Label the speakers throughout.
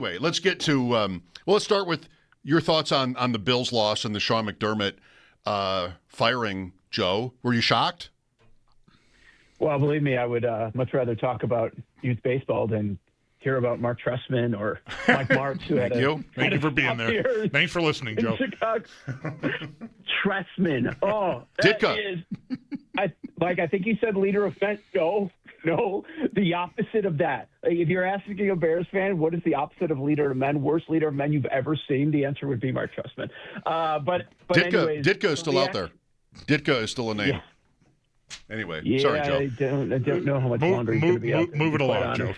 Speaker 1: Anyway, let's get to let's start with your thoughts on the Bills' loss and the Sean McDermott firing. Joe, were you shocked?
Speaker 2: Well, believe me, I would much rather talk about youth baseball than hear about Mark Trestman or Mike Marks, who had
Speaker 3: Thank you for being there. Thanks for listening, Joe.
Speaker 2: Trestman. Oh,
Speaker 1: Ditka.
Speaker 2: I think you said leader of men. No, the opposite of that. Like, if you're asking a Bears fan, what is the opposite of leader of men, worst leader of men you've ever seen, the answer would be Mark Trestman. But
Speaker 1: Ditka is still out there. Ditka is still a name.
Speaker 2: Yeah.
Speaker 1: Anyway,
Speaker 2: Yeah,
Speaker 1: sorry, Joe.
Speaker 2: I don't know how much longer he's going to be out there.
Speaker 3: Move it along, Joe.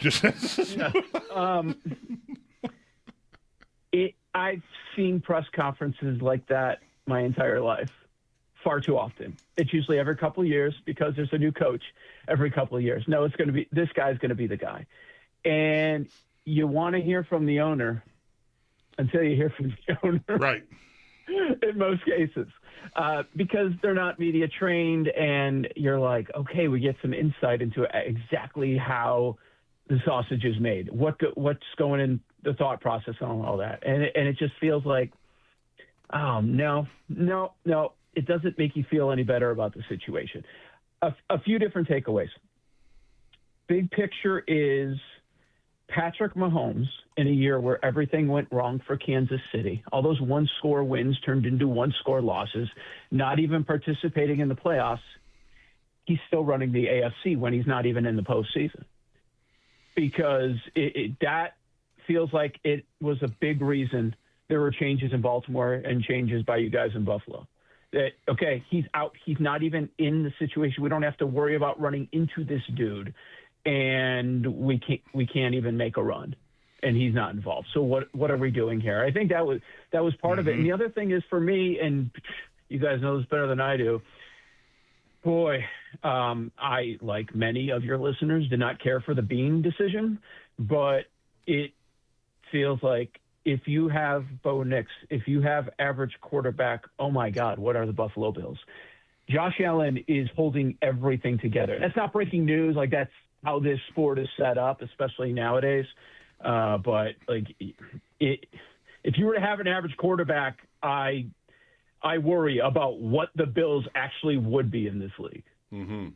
Speaker 2: I've seen press conferences like that my entire life, far too often. It's usually every couple of years because there's a new coach every couple of years. No, it's going to be this guy's going to be the guy, and you want to hear from the owner until you hear from the owner,
Speaker 3: Right?
Speaker 2: In most cases. Because they're not media trained, and you're like, okay, we get some insight into exactly how the sausage is made, what's going in the thought process and all that, and it just feels like, oh no, it doesn't make you feel any better about the situation. A few different takeaways. Big picture is Patrick Mahomes, in a year where everything went wrong for Kansas City, all those one-score wins turned into one-score losses, not even participating in the playoffs, he's still running the AFC when he's not even in the postseason. Because that feels like it was a big reason there were changes in Baltimore and changes by you guys in Buffalo. That, okay, he's out. He's not even in the situation. We don't have to worry about running into this dude, and we can't even make a run. And he's not involved. So what are we doing here? I think that was part of it. And the other thing is, for me, and you guys know this better than I do, boy, I, like many of your listeners, did not care for the Bean decision, but it feels like if you have Bo Nix, if you have average quarterback, oh my God, what are the Buffalo Bills? Josh Allen is holding everything together. That's not breaking news. Like, that's how this sport is set up, especially nowadays. But like, if you were to have an average quarterback, I worry about what the Bills actually would be in this league.
Speaker 1: Mm-hmm.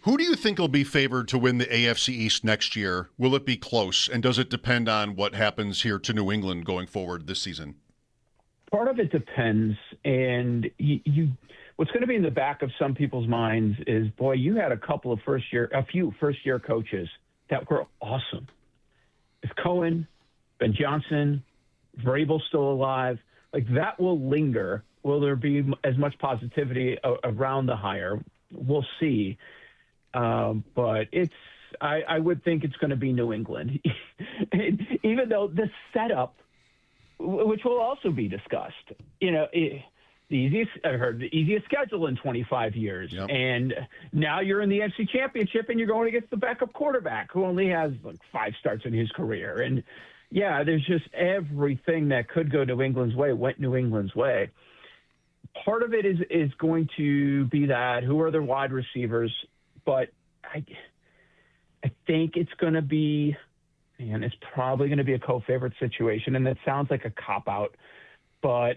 Speaker 1: Who do you think will be favored to win the AFC East next year? Will it be close? And does it depend on what happens here to New England going forward this season?
Speaker 2: Part of it depends. And what's going to be in the back of some people's minds is, boy, you had a few first-year coaches that were awesome. If Cohen, Ben Johnson, Vrabel still alive, like, that will linger. Will there be as much positivity around the hire? We'll see. But I would think it's going to be New England, even though the setup, which will also be discussed, I've heard the easiest schedule in 25 years. Yep. And now you're in the AFC Championship and you're going against the backup quarterback who only has like 5 starts in his career. And yeah, there's just everything that could go New England's way went New England's way. Part of it is going to be that who are their wide receivers, but I think it's going to be, it's probably going to be a co-favorite situation. And that sounds like a cop-out, but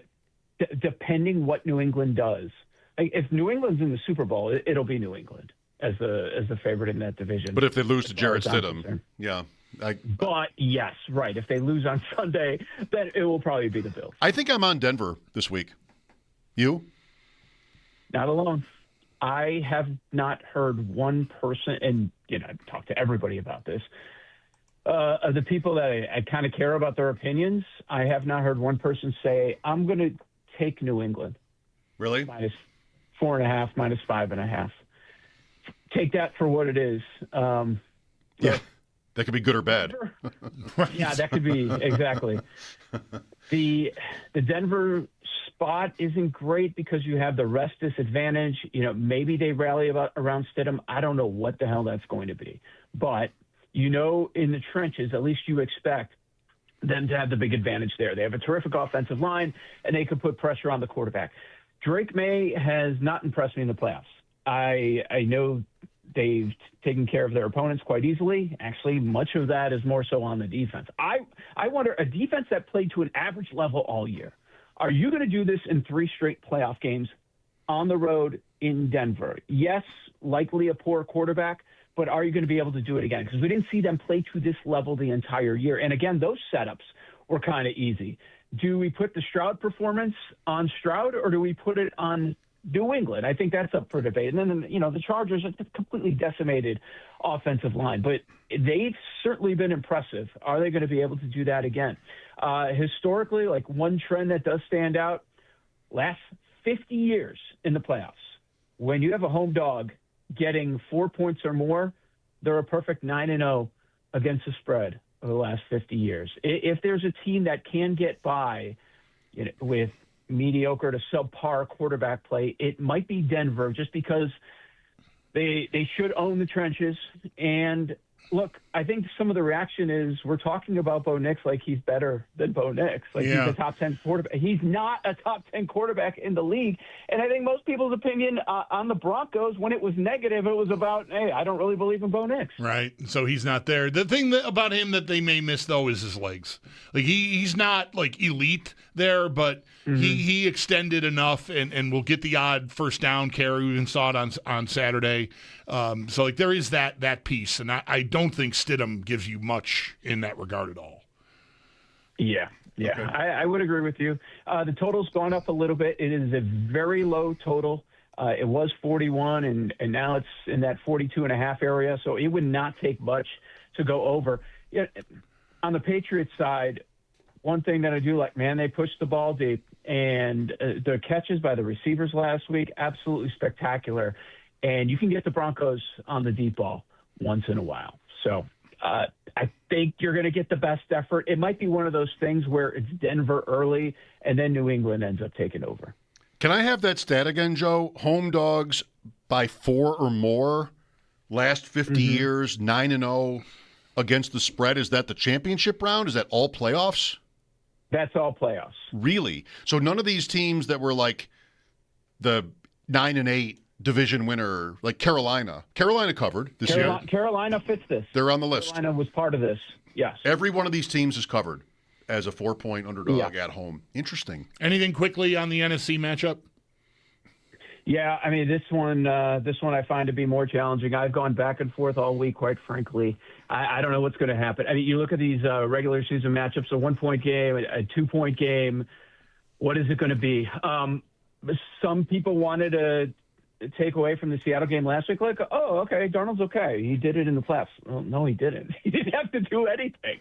Speaker 2: depending what New England does. Like, if New England's in the Super Bowl, it'll be New England as the favorite in that division.
Speaker 1: But if they lose to Jarrett Stidham, yeah.
Speaker 2: But yes, right. If they lose on Sunday, then it will probably be the Bills.
Speaker 1: I think I'm on Denver this week. You?
Speaker 2: Not alone. I have not heard one person, and I've talked to everybody about this. Of the people that I kind of care about their opinions, I have not heard one person say, I'm going to take New England.
Speaker 1: Really?
Speaker 2: -4.5, -5.5. Take that for what it is.
Speaker 1: Yeah. That could be good or bad.
Speaker 2: Yeah, that could be, exactly. The Denver spot isn't great because you have the rest disadvantage. Maybe they rally around Stidham. I don't know what the hell that's going to be. But, in the trenches, at least you expect them to have the big advantage there. They have a terrific offensive line, and they can put pressure on the quarterback. Drake May has not impressed me in the playoffs. I know They've taken care of their opponents quite easily. Actually, much of that is more so on the defense. I wonder, a defense that played to an average level all year, are you going to do this in 3 straight playoff games on the road in Denver? Yes, likely a poor quarterback, but are you going to be able to do it again? Because we didn't see them play to this level the entire year. And again, those setups were kind of easy. Do we put the Stroud performance on Stroud, or do we put it on New England? I think that's up for debate. And then, the Chargers are a completely decimated offensive line, but they've certainly been impressive. Are they going to be able to do that again? Historically, like, one trend that does stand out, last 50 years in the playoffs, when you have a home dog getting 4 points or more, they're a perfect 9-0 against the spread over the last 50 years. If there's a team that can get by with mediocre to subpar quarterback play, it might be Denver, just because they should own the trenches. And look, I think some of the reaction is we're talking about Bo Nix like he's better than Bo Nix. Like, he's a top 10 quarterback. He's not a top 10 quarterback in the league. And I think most people's opinion on the Broncos, when it was negative, it was about, hey, I don't really believe in Bo Nix.
Speaker 3: Right. So he's not there. The thing about him that they may miss, though, is his legs. Like, he's not, like, elite there, but he extended enough and will get the odd first down carry. We even saw it on Saturday. So, like, there is that piece. And I don't think Stidham gives you much in that regard at all.
Speaker 2: Yeah. Okay. I would agree with you. The total's gone up a little bit. It is a very low total. It was 41, and now it's in that 42.5 area. So it would not take much to go over. On the Patriots side, one thing that I do like, man, they pushed the ball deep, and the catches by the receivers last week, absolutely spectacular. And you can get the Broncos on the deep ball once in a while. So I think you're going to get the best effort. It might be one of those things where it's Denver early, and then New England ends up taking over.
Speaker 1: Can I have that stat again, Joe? Home dogs by 4 or more, last 50 years, 9-0 against the spread. Is that the championship round? Is that all playoffs?
Speaker 2: That's all playoffs.
Speaker 1: Really? So none of these teams that were like the 9-8 division winner, like Carolina. Carolina covered this year.
Speaker 2: Carolina fits this.
Speaker 1: They're on the list.
Speaker 2: Carolina was part of this. Yes.
Speaker 1: Every one of these teams is covered as a 4-point underdog at home. Interesting.
Speaker 3: Anything quickly on the NFC matchup?
Speaker 2: Yeah, I mean, this one I find to be more challenging. I've gone back and forth all week, quite frankly. I don't know what's going to happen. I mean, you look at these regular season matchups, a 1-point game, a 2-point game. What is it going to be? Some people wanted to take away from the Seattle game last week, like, oh, okay, Darnold's okay. He did it in the playoffs. Well, no, he didn't. He didn't have to do anything.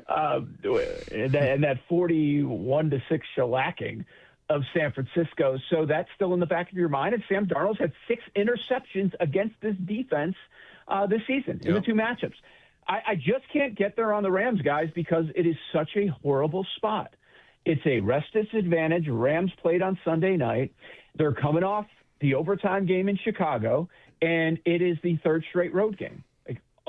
Speaker 2: And that 41-6 shellacking of San Francisco. So that's still in the back of your mind. And Sam Darnold's had 6 interceptions against this defense this season in the 2 matchups. I just can't get there on the Rams, guys, because it is such a horrible spot. It's a rest disadvantage. Rams played on Sunday night. They're coming off the overtime game in Chicago, and it is the 3rd straight road game.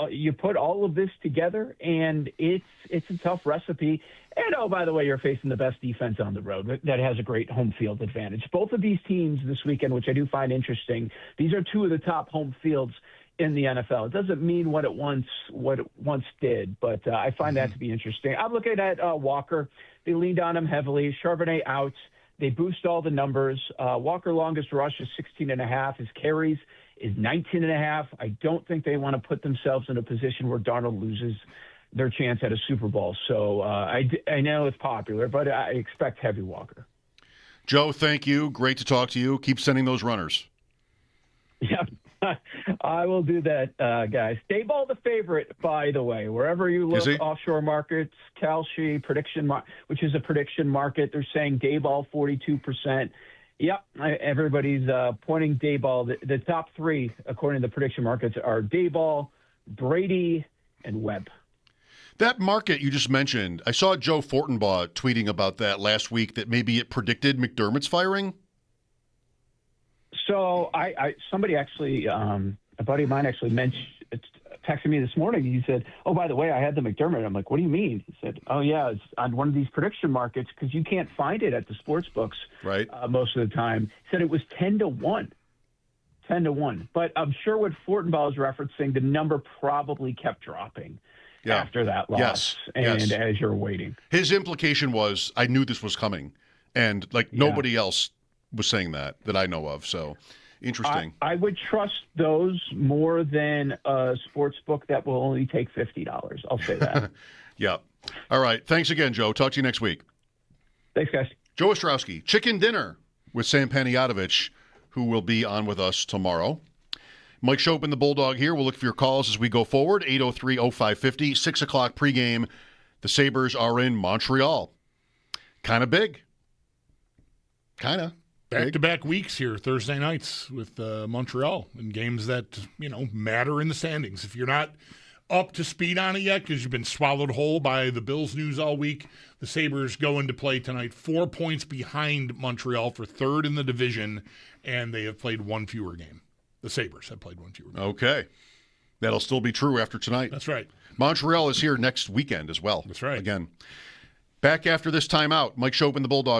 Speaker 2: You put all of this together, and it's a tough recipe. And, oh, by the way, you're facing the best defense on the road that has a great home field advantage. Both of these teams this weekend, which I do find interesting, these are 2 of the top home fields in the NFL. It doesn't mean what it once did, but I find that to be interesting. I'm looking at Walker. They leaned on him heavily. Charbonnet out. They boost all the numbers. Walker longest rush is 16.5. His carries is 19.5. I don't think they want to put themselves in a position where Darnold loses their chance at a Super Bowl. So I know it's popular, but I expect heavy Walker.
Speaker 1: Joe, thank you. Great to talk to you. Keep sending those runners.
Speaker 2: Yeah, I will do that, guys. Dayball the favorite, by the way. Wherever you look, offshore markets, Kalshi, which is a prediction market, they're saying Dayball 42%. Yep, everybody's pointing Dayball. The top 3, according to the prediction markets, are Dayball, Brady, and Webb.
Speaker 1: That market you just mentioned, I saw Joe Fortenbaugh tweeting about that last week, that maybe it predicted McDermott's firing.
Speaker 2: So somebody actually, a buddy of mine actually texted me this morning. He said, oh, by the way, I had the McDermott. I'm like, what do you mean? He said, oh, yeah, it's on one of these prediction markets because you can't find it at the sports books
Speaker 1: right.
Speaker 2: Most of the time. He said it was 10-1. 10-1. But I'm sure what Fortenbaugh is referencing, the number probably kept dropping after that loss as you're waiting.
Speaker 1: His implication was, I knew this was coming. And, nobody else was saying that I know of. So, interesting.
Speaker 2: I would trust those more than a sports book that will only take $50. I'll say that.
Speaker 1: Yeah. All right. Thanks again, Joe. Talk to you next week.
Speaker 2: Thanks, guys.
Speaker 1: Joe Ostrowski, Chicken Dinner with Sam Panayotovich, who will be on with us tomorrow. Mike Schopp and the Bulldog here. We'll look for your calls as we go forward. 803-0550, 6 o'clock pregame. The Sabres are in Montreal. Kind of big. Kind of.
Speaker 3: Back-to-back weeks here, Thursday nights with Montreal, and games that, matter in the standings. If you're not up to speed on it yet because you've been swallowed whole by the Bills news all week, the Sabres go into play tonight 4 points behind Montreal for third in the division, and they have played one fewer game. The Sabres have played one fewer game.
Speaker 1: Okay. That'll still be true after tonight.
Speaker 3: That's right.
Speaker 1: Montreal is here next weekend as well.
Speaker 3: That's right.
Speaker 1: Again. Back after this timeout, Mike Schopp and the Bulldog.